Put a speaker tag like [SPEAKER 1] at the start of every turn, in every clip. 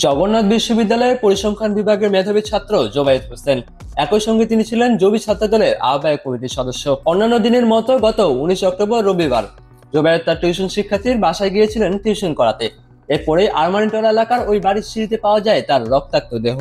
[SPEAKER 1] জগন্নাথ বিশ্ববিদ্যালয়ের পরিসংখ্যান বিভাগের মেধাবী ছাত্র জোবায়েদ হোসেন। একই সঙ্গে তিনি ছিলেন জবি ছাত্র দলের আহ্বায়ক কমিটির সদস্য। অন্যান্য দিনের মতো গত 19 অক্টোবর রবিবার জোবায়েদ তার টিউশন শিক্ষার্থীর বাসায় গিয়েছিলেন টিউশন করাতে। এরপরে আরমানিটোলা এলাকার ওই বাড়ির সিঁড়িতে পাওয়া যায় তার রক্তাক্ত দেহ।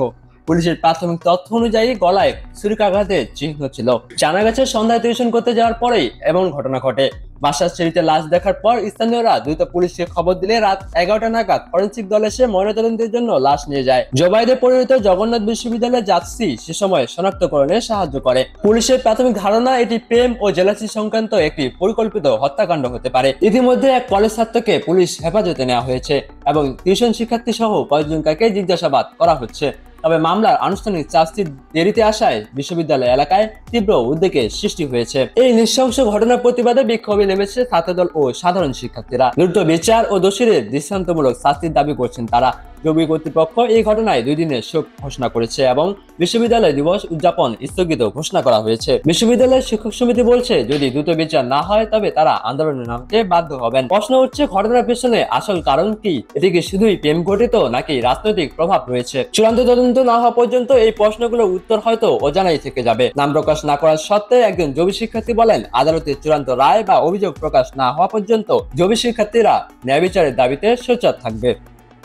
[SPEAKER 1] পুলিশের প্রাথমিক তথ্য অনুযায়ী গলায় ছুরিকাঘাতের চিহ্ন ছিল। জানা গেছে সন্ধ্যায় টিউশন করতে যাওয়ার পরেই এমন ঘটনা ঘটে। বাসার সিঁড়িতে লাশ দেখার পর স্থানীয়রা দ্রুত পুলিশকে খবর দিলে রাত 11টা নাগাদ ফরেনসিক দল এসে ময়নাতদন্তের জন্য লাশ নিয়ে যায়। জোবায়েদের পরিহিত জগন্নাথ বিশ্ববিদ্যালয়ের যাত্রী সে সময় শনাক্তকরণে সাহায্য করে। পুলিশের প্রাথমিক ধারণা এটি প্রেম ও জেলাসি সংক্রান্ত একটি পরিকল্পিত হত্যাকাণ্ড হতে পারে। ইতিমধ্যে এক কলেজ ছাত্রকে পুলিশ হেফাজতে নেওয়া হয়েছে এবং টিউশন শিক্ষার্থী সহ কয়েকজনকে জিজ্ঞাসাবাদ করা হচ্ছে। তবে মামলার আনুষ্ঠানিক চার্জশিট দেরিতে আসায় বিশ্ববিদ্যালয় এলাকায় তীব্র উদ্বেগের সৃষ্টি হয়েছে। এই নৃশংস ঘটনার প্রতিবাদে বিক্ষোভে নেমেছে ছাত্রদল ও সাধারণ শিক্ষার্থীরা। দ্রুত বিচার ও দোষীদের দৃষ্টান্তমূলক শাস্তির দাবি করছেন তারা। জবি কর্তৃপক্ষ এই ঘটনায় 2 দিনের শোক ঘোষণা করেছে এবং বিশ্ববিদ্যালয় দিবস উদযাপন স্থগিত ঘোষণা করা হয়েছে। বিশ্ববিদ্যালয়ের শিক্ষক সমিতি বলছে, যদি দ্রুত বিচার না হয় তবে তারা আন্দোলনে নামতে বাধ্য হবেন। প্রশ্ন উঠছে, ঘটনার পেছনে আসল কারণ কি? এটি কি শুধুই প্রেম ঘটিত নাকি রাজনৈতিক প্রভাব রয়েছে? চূড়ান্ত তদন্ত না হওয়া পর্যন্ত এই প্রশ্নগুলোর উত্তর হয়তো অজানাই থেকে যাবে। নাম প্রকাশ না করার সত্ত্বে একজন জবি শিক্ষার্থী বলেন, আদালতের চূড়ান্ত রায় বা অভিযোগ প্রকাশ না হওয়া পর্যন্ত জবি শিক্ষার্থীরা ন্যায় বিচারের দাবিতে সোচ্চার থাকবে।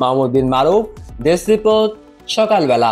[SPEAKER 1] মাহমুদ বিন মারুফ, ডেস্ক রিপোর্ট, সকালবেলা।